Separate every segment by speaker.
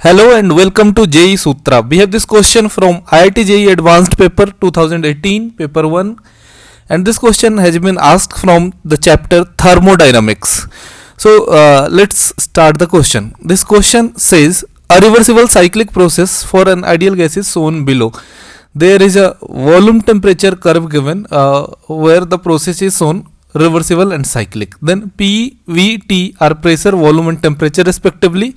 Speaker 1: Hello and welcome to JEE Sutra. We have this question from IIT JEE Advanced Paper 2018, Paper 1, and this question has been asked from the chapter Thermodynamics. So let's start the question. This question says a reversible cyclic process for an ideal gas is shown below. There is a volume temperature curve given where the process is shown reversible and cyclic. Then P, V, T are pressure, volume and temperature respectively.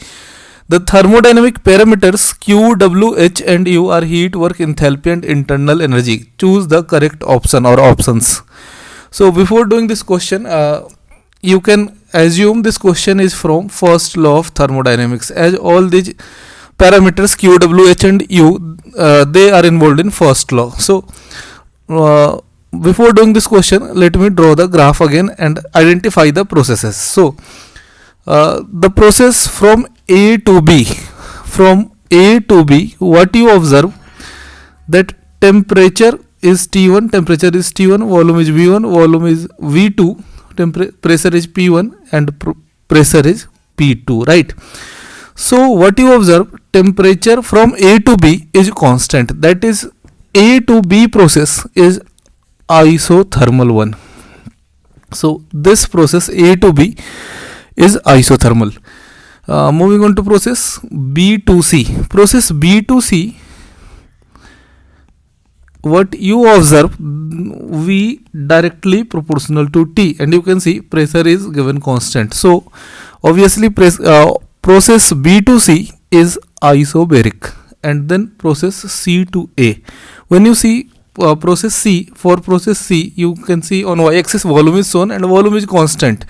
Speaker 1: The thermodynamic parameters Q, W, H and U are heat, work, enthalpy and internal energy. Choose the correct option or options. So before doing this question, you can assume this question is from first law of thermodynamics, as all these parameters Q, W, H and U they are involved in first law. So before doing this question, let me draw the graph again and identify the processes. So the process from A to B, what you observe, that temperature is T1, volume is V1, volume is V2, pressure is P1 and pressure is P2, right? So what you observe, temperature from A to B is constant, that is A to B process is isothermal one. So this process A to B is isothermal. Moving on to process B to C. Process B to C, what you observe, V directly proportional to T, and you can see pressure is given constant. So obviously process B to C is isobaric. And then process C to A. When you see process C, for process C you can see on y-axis volume is shown and volume is constant,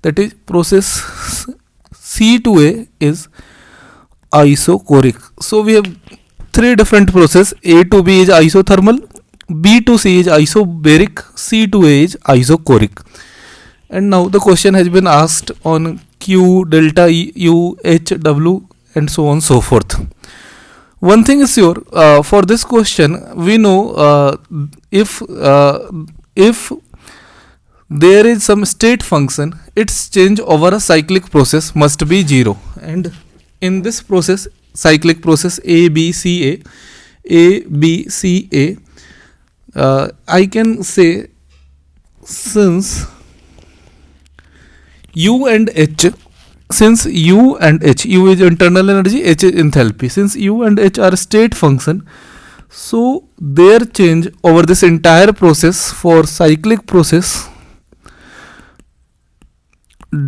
Speaker 1: that is process C to A is isochoric. So we have three different processes. A to B is isothermal, B to C is isobaric, C to A is isochoric. And now the question has been asked on Q, delta U, H, W and so on so forth. One thing is sure, for this question we know if there is some state function, its change over a cyclic process must be 0. And in this process, cyclic process A, B, C, A, I can say since U and H, U is internal energy, H is enthalpy. Since U and H are state function, so their change over this entire process for cyclic process,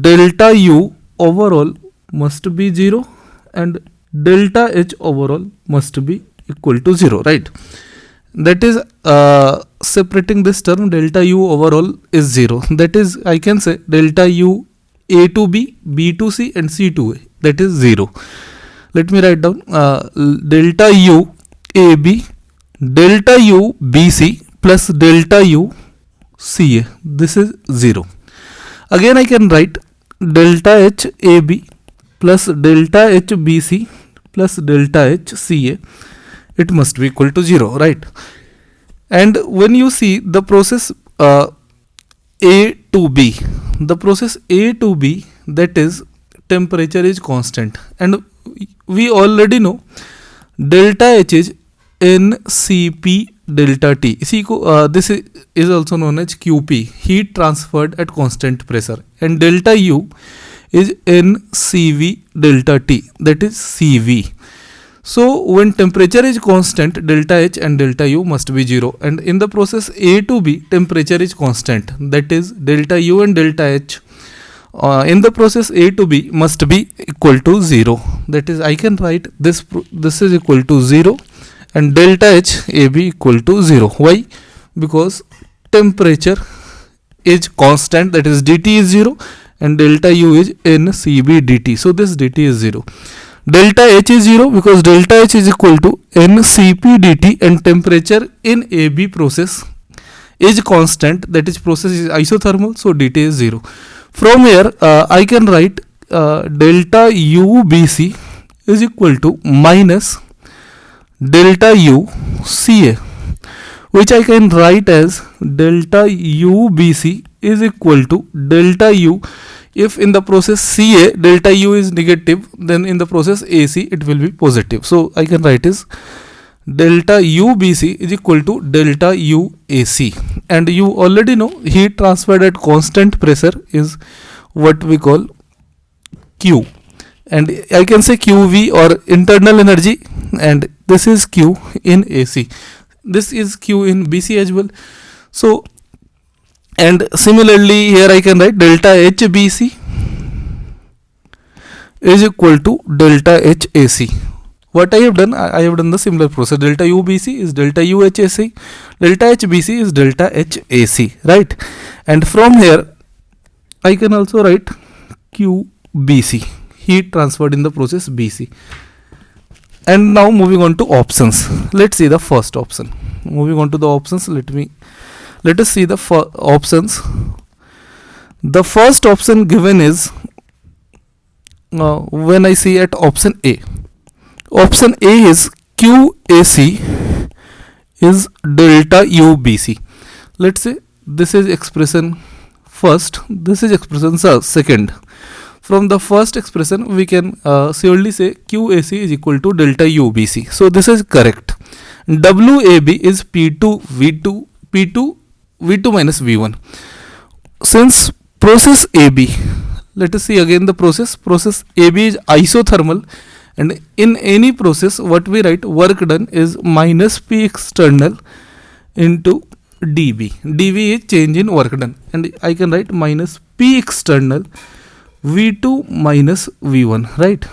Speaker 1: delta U overall must be 0 and delta H overall must be equal to 0, right? That is separating this term, delta U overall is 0. That is, I can say delta U A to B, B to C and C to A, that is 0. Let me write down delta U AB, delta U BC plus delta U CA, this is 0. Again I can write delta H AB plus delta H BC plus delta H CA, it must be equal to 0, right? And when you see the process A to B, the process A to B, that is temperature is constant, and we already know delta H is NCP delta T. See, this is also known as QP, heat transferred at constant pressure, and delta U is NCV delta T, that is CV. So when temperature is constant, delta H and delta U must be 0, and in the process A to B, temperature is constant, that is delta U and delta H in the process A to B must be equal to 0. That is, I can write this is equal to 0 and delta H AB equal to 0. Why? Because temperature is constant, that is dt is 0 and delta U is NCB dt. So this dt is 0. Delta H is 0 because delta H is equal to NCP dt, and temperature in AB process is constant, that is process is isothermal, so dt is 0. From here I can write delta U BC is equal to minus delta U CA, which I can write as delta U BC is equal to delta U If in the process CA delta U is negative, then in the process AC it will be positive. So I can write is delta UBC is equal to delta UAC, and you already know heat transferred at constant pressure is what we call Q, and I can say QV or internal energy, and this is Q in AC, this is Q in BC as well. So and similarly here I can write delta HBC is equal to delta HAC. What I have done, I have done the similar process. Delta UBC is delta UHAC, delta HBC is delta HAC, right? And from here I can also write QBC, heat transferred in the process BC. And now moving on to options, let's see the first option. Moving on to the options, let us see the options. The first option given is when I see at option A. Option A is QAC is delta UBC. Let's say this is expression first, this is expression second. From the first expression we can surely say QAC is equal to delta UBC. So this is correct. WAB is P2 V2 minus V1. Since process AB, let us see again the process. Process AB is isothermal, and in any process what we write, work done is minus P external into dB. dB is change in work done, and I can write minus P external V2 minus V1, right?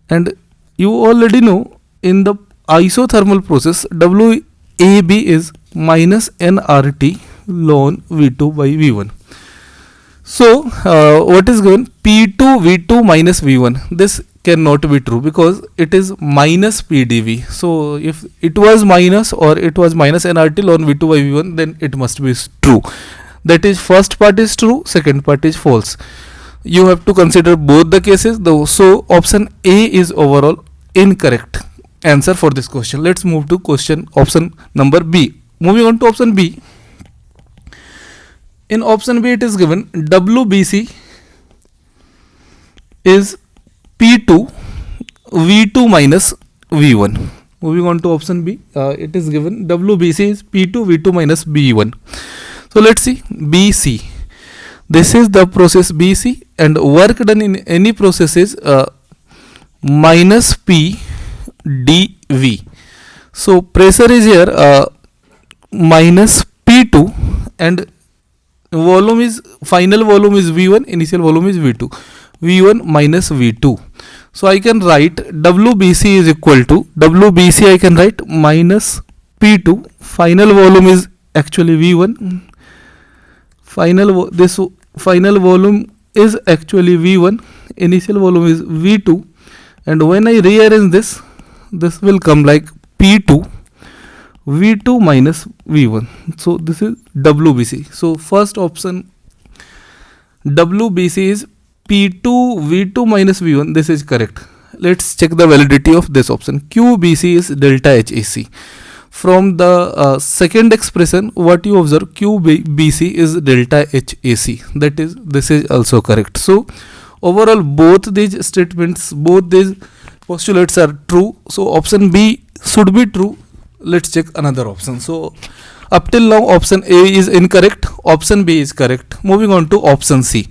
Speaker 1: And you already know in the isothermal process WAB is minus nRT ln V2 by V1. So what is given? P2 V2 minus V1. This cannot be true because it is minus PdV. So if it was minus or it was minus nRT ln V2 by V1, then it must be true. That is, first part is true, second part is false. You have to consider both the cases though. So option A is overall incorrect answer for this question. Let's move to question option number B. Moving on to option B. In option B it is given WBC is P2 V2 minus V1. Moving on to option B, it is given WBC is P2 V2 minus V1. So let's see BC. This is the process BC, and work done in any process is minus P dV. So pressure is here minus P2, and volume is, final volume is V1, initial volume is V2. V1 minus V2. So I can write WBC is equal to WBC, I can write minus P2. Final volume is actually V1. This final volume is actually V1. Initial volume is V2. And when I rearrange this, this will come like P2 V2 minus V1. So this is WBC. So first option WBC is P2 V2 minus V1. This is correct. Let's check the validity of this option. QBC is delta HAC. From the second expression, what you observe, QBC is delta HAC. That is, this is also correct. So overall both these statements, both these postulates are true. So option B should be true. Let's check another option. So up till now option A is incorrect, option B is correct. Moving on to option C.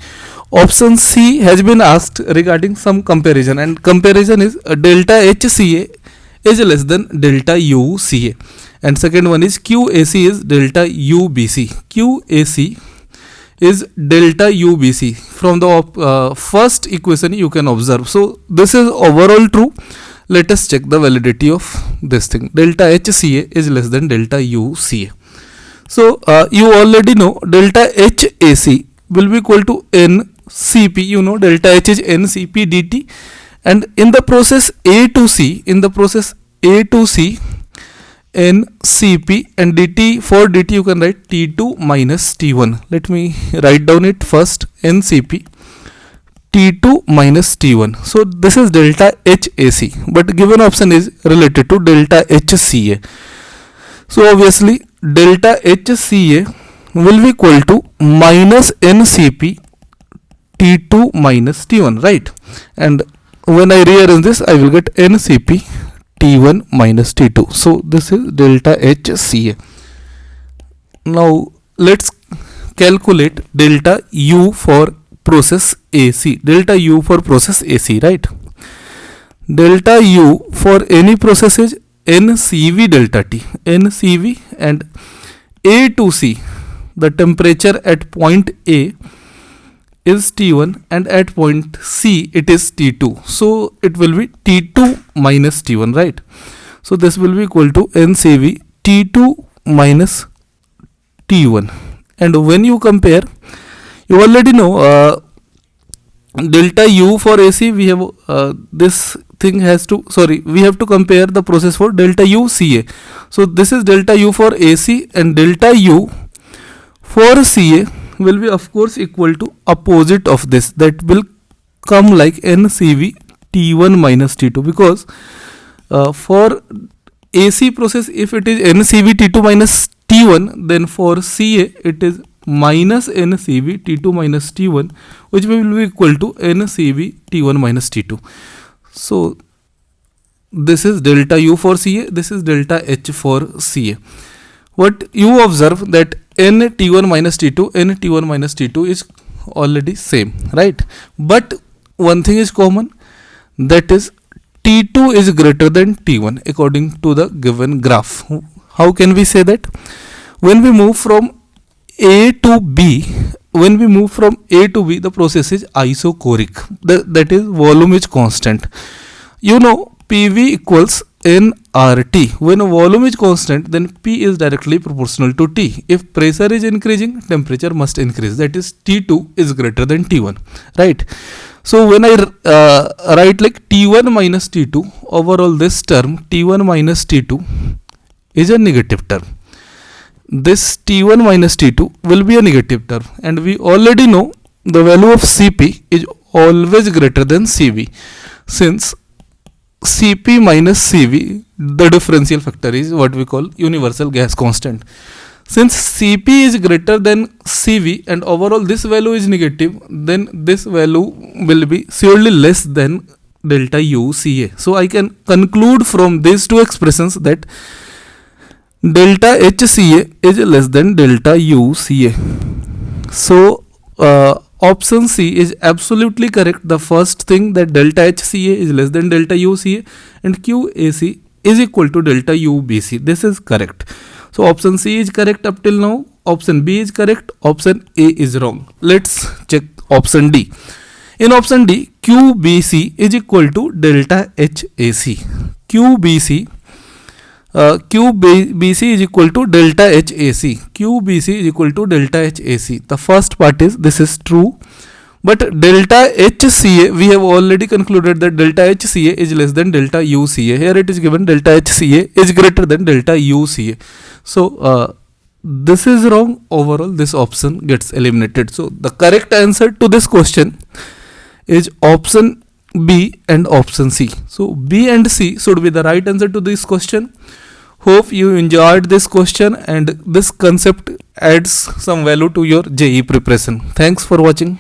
Speaker 1: Option C has been asked regarding some comparison, and comparison is delta HCA is less than delta UCA, and second one is QAC is delta UBC. QAC is delta UBC. From the first equation you can observe. So this is overall true. Let us check the validity of this thing. Delta HCA is less than delta UCA. So you already know delta HAC will be equal to NCP. You know delta H is NCP dt, and in the process A to C, NCP, and dt, for dt you can write T2 minus T1. Let me write down it first. NCP T2 minus T1. So this is delta HAC, but given option is related to delta HCA. So obviously delta HCA will be equal to minus NCP T2 minus T1, right? And when I rearrange this, I will get NCP T1 minus T2. So this is delta HCA. Now let's calculate delta U for process AC. Delta U for process AC, right? Delta U for any process is NCV delta T. NCV, and A to C, the temperature at point A is T1 and at point C it is T2. So it will be T2 minus T1, right? So this will be equal to NCV T2 minus T1. And when you compare, you already know delta U for AC, we have this thing has to, we have to compare the process for delta U CA. So this is delta U for AC, and delta U for CA will be of course equal to opposite of this, that will come like NCV T1 minus T2, because for AC process, if it is NCV T2 minus T1, then for CA it is minus NCV T2 minus T1, which will be equal to NCV T1 minus T2. So this is delta U for CA, this is delta H for CA. What you observe that N T1 minus T2, N T1 minus T2 is already same, right? But one thing is common, that is T2 is greater than T1 according to the given graph. How can we say that? When we move from A to B, the process is isochoric. That is, volume is constant. You know, PV equals nRT. When volume is constant, then P is directly proportional to T. If pressure is increasing, temperature must increase. That is, T2 is greater than T1, right? So when I write like T1 minus T2, overall this term T1 minus T2 is a negative term. This T1 minus T2 will be a negative term, and we already know the value of Cp is always greater than Cv, since Cp minus Cv, the differential factor, is what we call universal gas constant. Since Cp is greater than Cv and overall this value is negative, then this value will be surely less than delta UCA. So I can conclude from these two expressions that delta HCA is less than delta UCA. So option C is absolutely correct. The first thing, that delta HCA is less than delta UCA and QAC is equal to delta UBC. This is correct. So option C is correct up till now. Option B is correct. Option A is wrong. Let's check option D. In option D, QBC is equal to delta HAC. QBC is equal to delta HAC. QBC is equal to delta HAC. The first part is, this is true. But delta HCA, we have already concluded that delta HCA is less than delta UCA. Here it is given delta HCA is greater than delta UCA. So this is wrong. Overall, this option gets eliminated. So the correct answer to this question is option B and option C. So B and C should be the right answer to this question. Hope you enjoyed this question and this concept adds some value to your JEE preparation. Thanks for watching.